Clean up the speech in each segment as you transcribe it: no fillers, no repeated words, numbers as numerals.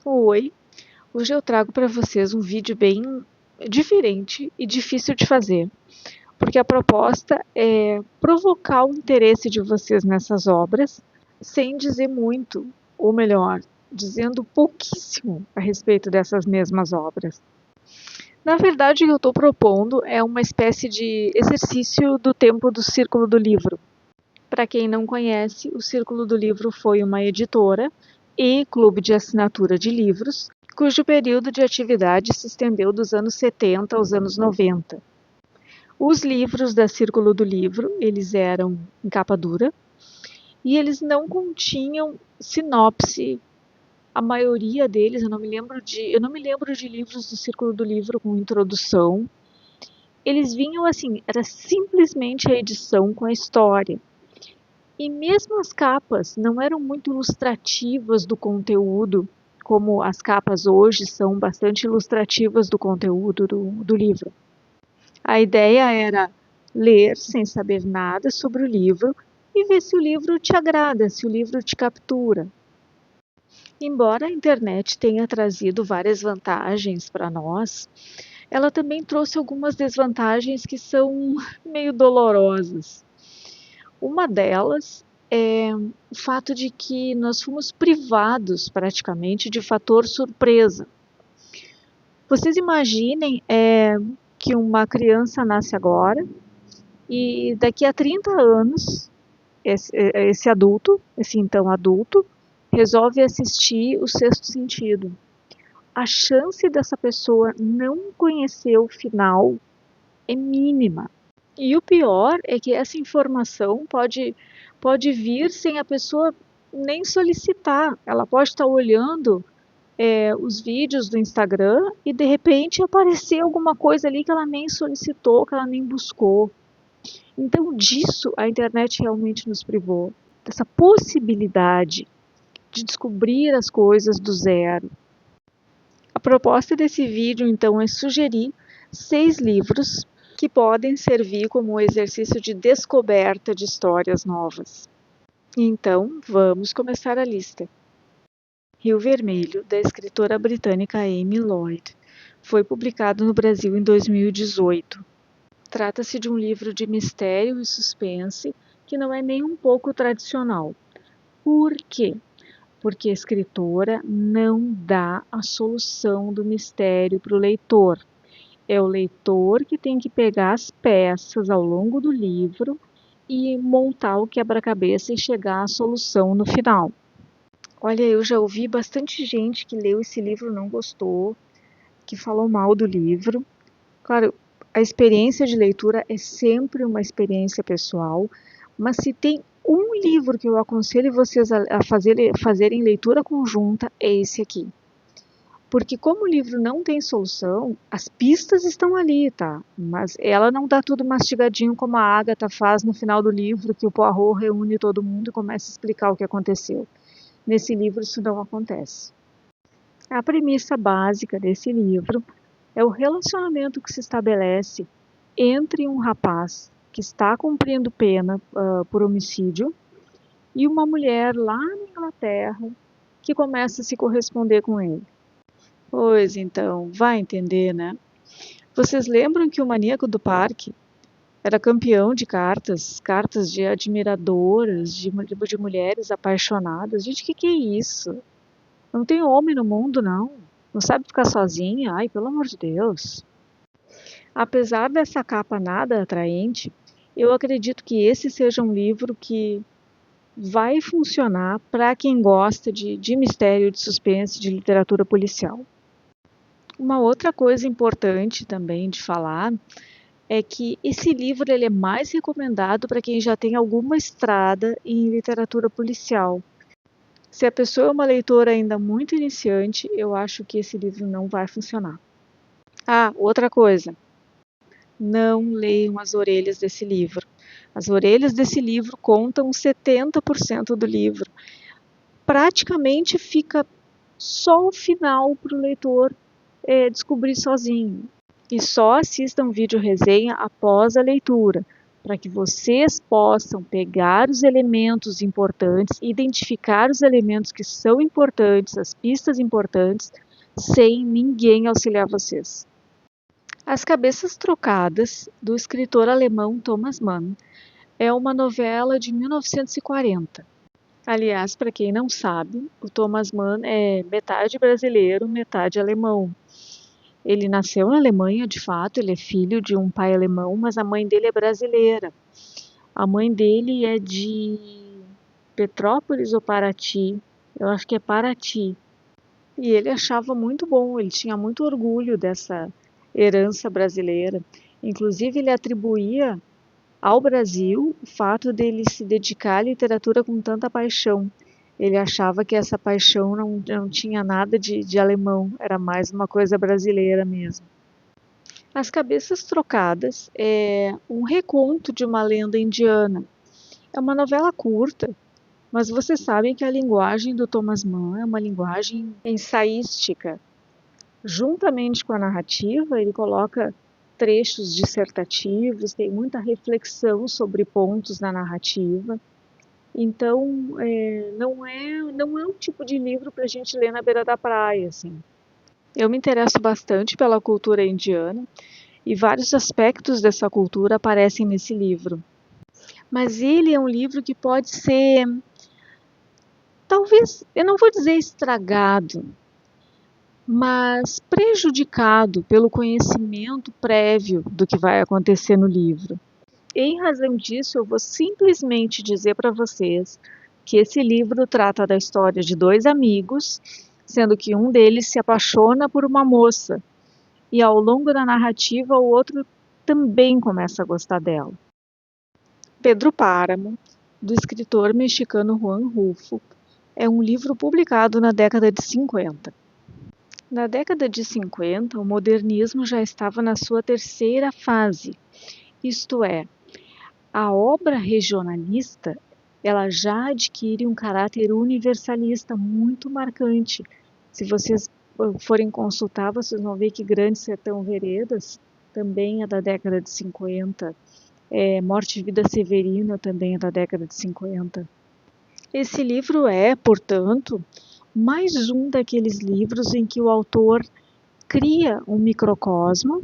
Oi, hoje eu trago para vocês um vídeo bem diferente e difícil de fazer, porque a proposta é provocar o interesse de vocês nessas obras, sem dizer muito, ou melhor, dizendo pouquíssimo a respeito dessas mesmas obras. Na verdade, o que eu estou propondo é uma espécie de exercício do tempo do Círculo do Livro. Para quem não conhece, o Círculo do Livro foi uma editora e clube de assinatura de livros, cujo período de atividade se estendeu dos anos 70 aos anos 90. Os livros da Círculo do Livro, eles eram em capa dura e eles não continham sinopse. A maioria deles, eu não me lembro de livros do Círculo do Livro com introdução. Eles vinham assim, era simplesmente a edição com a história. E mesmo as capas não eram muito ilustrativas do conteúdo, como as capas hoje são bastante ilustrativas do conteúdo do livro. A ideia era ler sem saber nada sobre o livro e ver se o livro te agrada, se o livro te captura. Embora a internet tenha trazido várias vantagens para nós, ela também trouxe algumas desvantagens que são meio dolorosas. Uma delas é o fato de que nós fomos privados praticamente de fator surpresa. Vocês imaginem que uma criança nasce agora e daqui a 30 anos esse adulto, esse então adulto, resolve assistir o Sexto Sentido. A chance dessa pessoa não conhecer o final é mínima. E o pior é que essa informação pode vir sem a pessoa nem solicitar. Ela pode estar olhando os vídeos do Instagram e de repente aparecer alguma coisa ali que ela nem solicitou, que ela nem buscou. Então disso a internet realmente nos privou, dessa possibilidade de descobrir as coisas do zero. A proposta desse vídeo então é sugerir 6 livros que podem servir como um exercício de descoberta de histórias novas. Então, vamos começar a lista. Rio Vermelho, da escritora britânica Amy Lloyd, foi publicado no Brasil em 2018. Trata-se de um livro de mistério e suspense que não é nem um pouco tradicional. Por quê? Porque a escritora não dá a solução do mistério para o leitor. É o leitor que tem que pegar as peças ao longo do livro e montar o quebra-cabeça e chegar à solução no final. Olha, eu já ouvi bastante gente que leu esse livro e não gostou, que falou mal do livro. Claro, a experiência de leitura é sempre uma experiência pessoal, mas se tem um livro que eu aconselho vocês a fazerem leitura conjunta, é esse aqui. Porque como o livro não tem solução, as pistas estão ali, tá? Mas ela não dá tudo mastigadinho como a Agatha faz no final do livro, que o Poirot reúne todo mundo e começa a explicar o que aconteceu. Nesse livro isso não acontece. A premissa básica desse livro é o relacionamento que se estabelece entre um rapaz que está cumprindo pena por homicídio e uma mulher lá na Inglaterra que começa a se corresponder com ele. Pois então, vai entender, né? Vocês lembram que o Maníaco do Parque era campeão de cartas de admiradoras, de mulheres apaixonadas? Gente, que é isso? Não tem homem no mundo, não. Não sabe ficar sozinha? Ai, pelo amor de Deus. Apesar dessa capa nada atraente, eu acredito que esse seja um livro que vai funcionar para quem gosta de mistério, de suspense, de literatura policial. Uma outra coisa importante também de falar é que esse livro ele é mais recomendado para quem já tem alguma estrada em literatura policial. Se a pessoa é uma leitora ainda muito iniciante, eu acho que esse livro não vai funcionar. Ah, outra coisa, não leiam as orelhas desse livro. As orelhas desse livro contam 70% do livro. Praticamente fica só o final para o leitor descobrir sozinho. E só assistam vídeo resenha após a leitura, para que vocês possam pegar os elementos importantes, identificar os elementos que são importantes, as pistas importantes, sem ninguém auxiliar vocês. As Cabeças Trocadas, do escritor alemão Thomas Mann, é uma novela de 1940. Aliás, para quem não sabe, o Thomas Mann é metade brasileiro, metade alemão. Ele nasceu na Alemanha, de fato, ele é filho de um pai alemão, mas a mãe dele é brasileira. A mãe dele é de Petrópolis ou Paraty, eu acho que é Paraty. E ele achava muito bom, ele tinha muito orgulho dessa herança brasileira. Inclusive, ele atribuía ao Brasil o fato dele se dedicar à literatura com tanta paixão. Ele achava que essa paixão não tinha nada de alemão, era mais uma coisa brasileira mesmo. As Cabeças Trocadas é um reconto de uma lenda indiana. É uma novela curta, mas vocês sabem que a linguagem do Thomas Mann é uma linguagem ensaística. Juntamente com a narrativa, ele coloca trechos dissertativos, tem muita reflexão sobre pontos na narrativa. Então, não é um tipo de livro para a gente ler na beira da praia, assim. Eu me interesso bastante pela cultura indiana e vários aspectos dessa cultura aparecem nesse livro. Mas ele é um livro que pode ser, talvez, eu não vou dizer estragado, mas prejudicado pelo conhecimento prévio do que vai acontecer no livro. Em razão disso, eu vou simplesmente dizer para vocês que esse livro trata da história de dois amigos, sendo que um deles se apaixona por uma moça e ao longo da narrativa o outro também começa a gostar dela. Pedro Páramo, do escritor mexicano Juan Rulfo, é um livro publicado na década de 50. Na década de 50, o modernismo já estava na sua terceira fase, isto é, a obra regionalista ela já adquire um caráter universalista muito marcante. Se vocês forem consultar, vocês vão ver que Grande Sertão Veredas também é da década de 50. Morte e Vida Severina também é da década de 50. Esse livro é, portanto, mais um daqueles livros em que o autor cria um microcosmo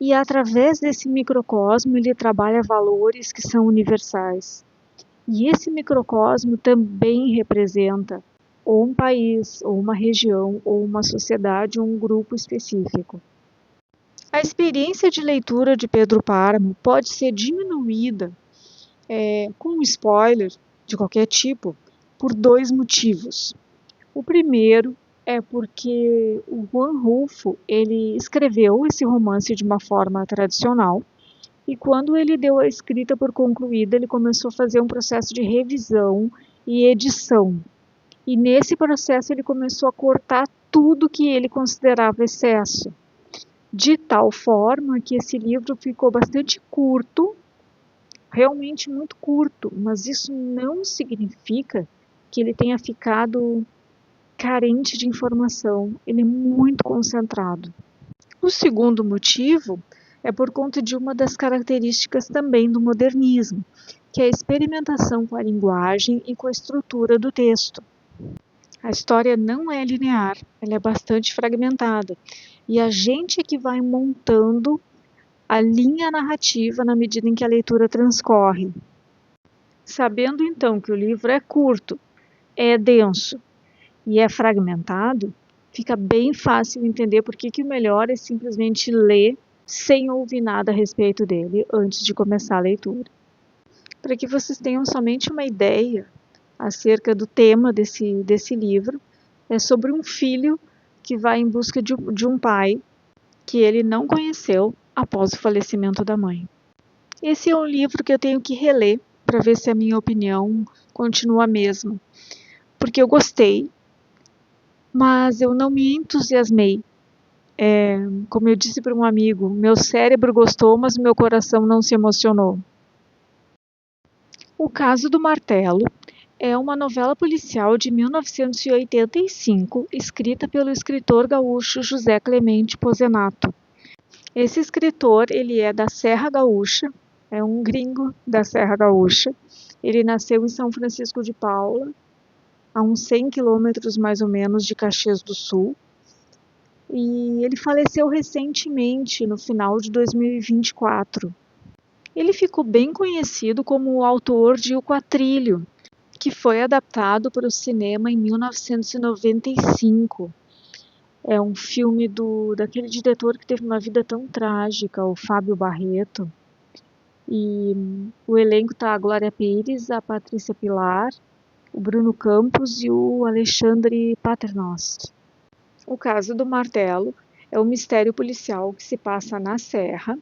e através desse microcosmo ele trabalha valores que são universais. E esse microcosmo também representa ou um país, ou uma região, ou uma sociedade, ou um grupo específico. A experiência de leitura de Pedro Páramo pode ser diminuída com um spoiler de qualquer tipo por dois motivos. O primeiro é porque o Juan Rulfo ele escreveu esse romance de uma forma tradicional e quando ele deu a escrita por concluída, ele começou a fazer um processo de revisão e edição. E nesse processo ele começou a cortar tudo que ele considerava excesso, de tal forma que esse livro ficou bastante curto, realmente muito curto, mas isso não significa que ele tenha ficado carente de informação, ele é muito concentrado. O segundo motivo é por conta de uma das características também do modernismo, que é a experimentação com a linguagem e com a estrutura do texto. A história não é linear, ela é bastante fragmentada, e a gente é que vai montando a linha narrativa na medida em que a leitura transcorre. Sabendo então que o livro é curto, é denso, e é fragmentado, fica bem fácil entender por que o melhor é simplesmente ler sem ouvir nada a respeito dele antes de começar a leitura. Para que vocês tenham somente uma ideia acerca do tema desse livro, é sobre um filho que vai em busca de um pai que ele não conheceu após o falecimento da mãe. Esse é um livro que eu tenho que reler para ver se a minha opinião continua a mesma, porque eu gostei, mas eu não me entusiasmei. Como eu disse para um amigo, meu cérebro gostou, mas o meu coração não se emocionou. O Caso do Martelo é uma novela policial de 1985, escrita pelo escritor gaúcho José Clemente Pozenato. Esse escritor ele é da Serra Gaúcha É um gringo da Serra Gaúcha. Ele nasceu em São Francisco de Paula, a uns 100 quilômetros mais ou menos de Caxias do Sul. E ele faleceu recentemente, no final de 2024. Ele ficou bem conhecido como o autor de O Quatrilho, que foi adaptado para o cinema em 1995. É um filme daquele diretor que teve uma vida tão trágica, o Fábio Barreto. E o elenco tá a Glória Pires, a Patrícia Pilar, o Bruno Campos e o Alexandre Paternoster. O caso do martelo é um mistério policial que se passa na Serra.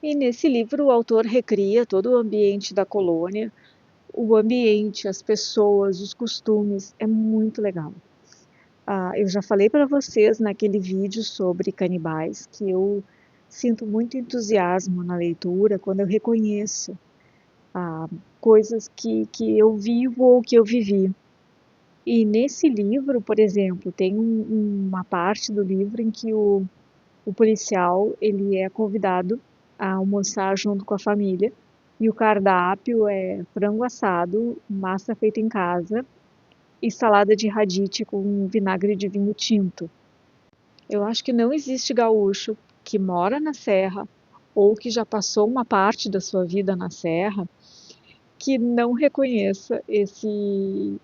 E nesse livro o autor recria todo o ambiente da colônia, o ambiente, as pessoas, os costumes, é muito legal. Eu já falei para vocês naquele vídeo sobre canibais que eu sinto muito entusiasmo na leitura quando eu reconheço coisas que eu vivo ou que eu vivi. E nesse livro, por exemplo, tem uma parte do livro em que o policial ele é convidado a almoçar junto com a família e o cardápio é frango assado, massa feita em casa e salada de radite com vinagre de vinho tinto. Eu acho que não existe gaúcho que mora na serra ou que já passou uma parte da sua vida na serra que não reconheça esse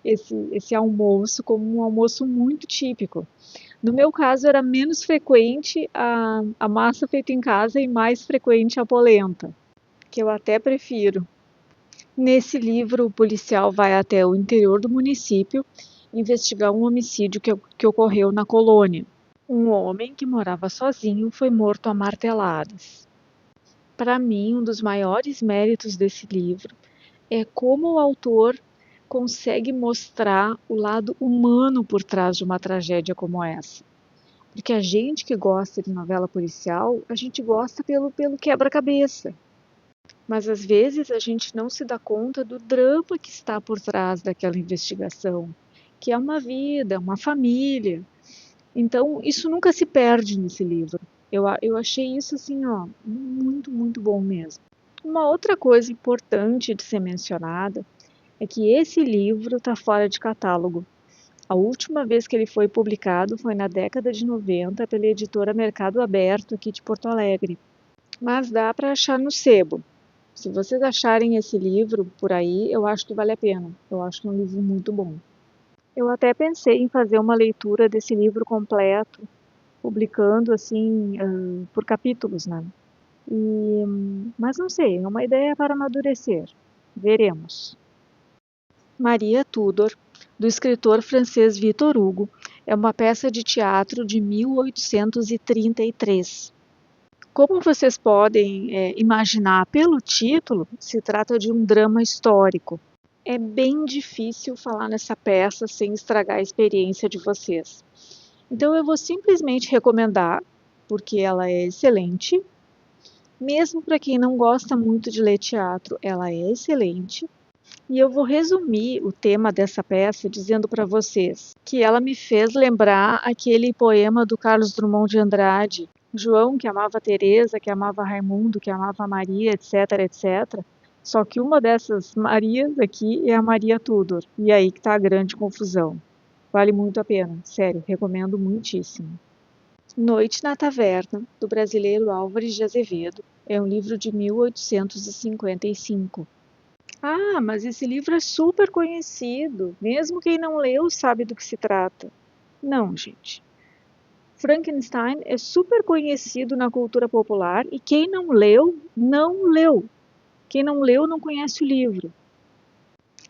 almoço como um almoço muito típico. No meu caso, era menos frequente a massa feita em casa e mais frequente a polenta, que eu até prefiro. Nesse livro, o policial vai até o interior do município investigar um homicídio que ocorreu na colônia. Um homem que morava sozinho foi morto a marteladas. Para mim, um dos maiores méritos desse livro é como o autor consegue mostrar o lado humano por trás de uma tragédia como essa. Porque a gente que gosta de novela policial, a gente gosta pelo quebra-cabeça. Mas às vezes a gente não se dá conta do drama que está por trás daquela investigação, que é uma vida, uma família. Então, isso nunca se perde nesse livro. Eu achei isso assim, ó, muito, muito bom mesmo. Uma outra coisa importante de ser mencionada é que esse livro está fora de catálogo. A última vez que ele foi publicado foi na década de 90 pela editora Mercado Aberto aqui de Porto Alegre. Mas dá para achar no sebo. Se vocês acharem esse livro por aí, eu acho que vale a pena. Eu acho que é um livro muito bom. Eu até pensei em fazer uma leitura desse livro completo, publicando assim por capítulos, né? Mas não sei, é uma ideia para amadurecer. Veremos. Maria Tudor, do escritor francês Victor Hugo, é uma peça de teatro de 1833. Como vocês podem imaginar pelo título, se trata de um drama histórico. É bem difícil falar nessa peça sem estragar a experiência de vocês. Então eu vou simplesmente recomendar, porque ela é excelente. Mesmo para quem não gosta muito de ler teatro, ela é excelente. E eu vou resumir o tema dessa peça dizendo para vocês que ela me fez lembrar aquele poema do Carlos Drummond de Andrade, João que amava Teresa, que amava Raimundo, que amava Maria, etc, etc. Só que uma dessas Marias aqui é a Maria Tudor. E aí que está a grande confusão. Vale muito a pena, sério, recomendo muitíssimo. Noite na Taverna, do brasileiro Álvares de Azevedo, é um livro de 1855. Ah, mas esse livro é super conhecido. Mesmo quem não leu sabe do que se trata. Não, gente. Frankenstein é super conhecido na cultura popular e quem não leu, não leu. Quem não leu não conhece o livro.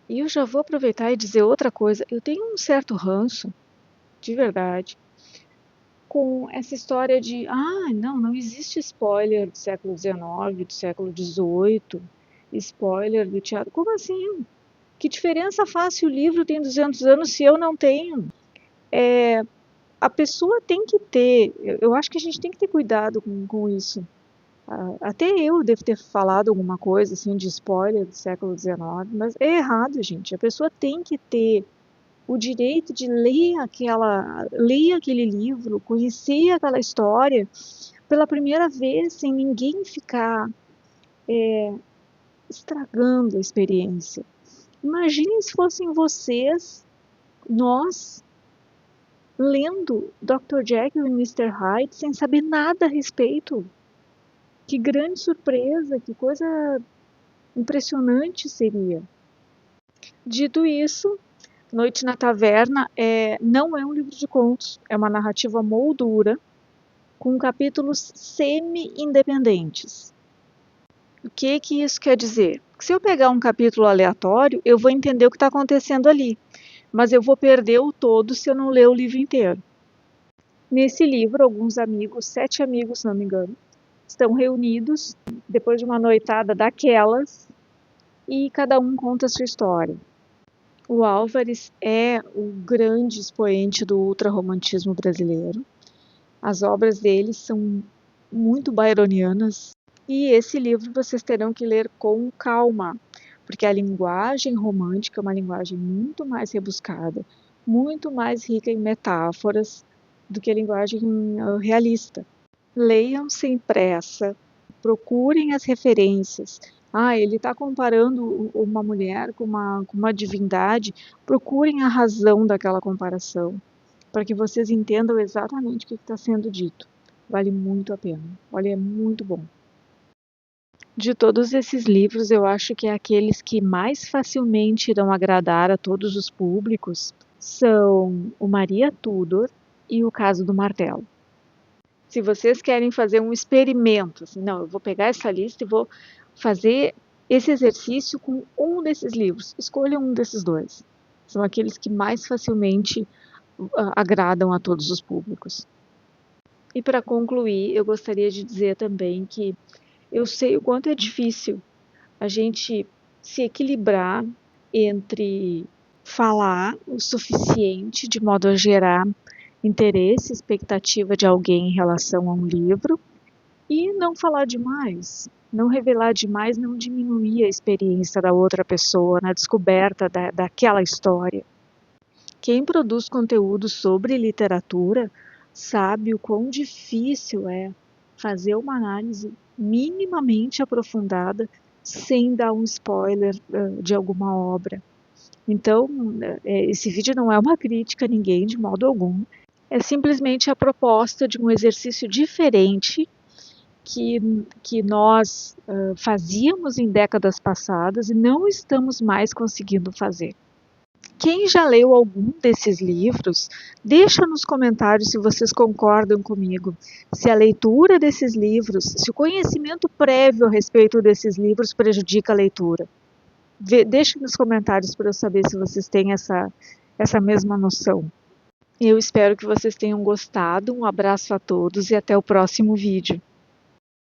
E eu já vou aproveitar e dizer outra coisa. Eu tenho um certo ranço, de verdade, com essa história de não existe spoiler do século XIX, do século XVIII, spoiler do teatro. Como assim? Que diferença faz se o livro tem 200 anos se eu não tenho? A pessoa tem que ter, eu acho que a gente tem que ter cuidado com isso. Até eu devo ter falado alguma coisa assim de spoiler do século XIX, mas é errado, gente. A pessoa tem que ter o direito de ler aquele livro, conhecer aquela história pela primeira vez, sem ninguém ficar estragando a experiência. Imaginem se fossem vocês, nós, lendo Dr. Jekyll e Mr. Hyde sem saber nada a respeito. Que grande surpresa, que coisa impressionante seria. Dito isso, Noite na Taverna não é um livro de contos, é uma narrativa moldura com capítulos semi-independentes. O que isso quer dizer? Se eu pegar um capítulo aleatório, eu vou entender o que está acontecendo ali, mas eu vou perder o todo se eu não ler o livro inteiro. Nesse livro, alguns amigos, 7 amigos, se não me engano, estão reunidos depois de uma noitada daquelas e cada um conta a sua história. O Álvares é o grande expoente do ultrarromantismo brasileiro. As obras dele são muito byronianas e esse livro vocês terão que ler com calma, porque a linguagem romântica é uma linguagem muito mais rebuscada, muito mais rica em metáforas do que a linguagem realista. Leiam sem pressa, procurem as referências. Ele está comparando uma mulher com uma divindade. Procurem a razão daquela comparação, para que vocês entendam exatamente o que está sendo dito. Vale muito a pena. Olha, é muito bom. De todos esses livros, eu acho que aqueles que mais facilmente irão agradar a todos os públicos são o Maria Tudor e o Caso do Martelo. Se vocês querem fazer um experimento, assim, não, eu vou pegar essa lista e vou fazer esse exercício com um desses livros, escolham um desses dois. São aqueles que mais facilmente agradam a todos os públicos. E para concluir, eu gostaria de dizer também que eu sei o quanto é difícil a gente se equilibrar entre falar o suficiente de modo a gerar interesse, expectativa de alguém em relação a um livro e não falar demais, não revelar demais, não diminuir a experiência da outra pessoa na descoberta daquela história. Quem produz conteúdo sobre literatura sabe o quão difícil é fazer uma análise minimamente aprofundada sem dar um spoiler de alguma obra. Então, esse vídeo não é uma crítica a ninguém de modo algum, é simplesmente a proposta de um exercício diferente que nós fazíamos em décadas passadas e não estamos mais conseguindo fazer. Quem já leu algum desses livros, deixa nos comentários se vocês concordam comigo. Se a leitura desses livros, se o conhecimento prévio a respeito desses livros prejudica a leitura. Deixa nos comentários para eu saber se vocês têm essa mesma noção. Eu espero que vocês tenham gostado. Um abraço a todos e até o próximo vídeo.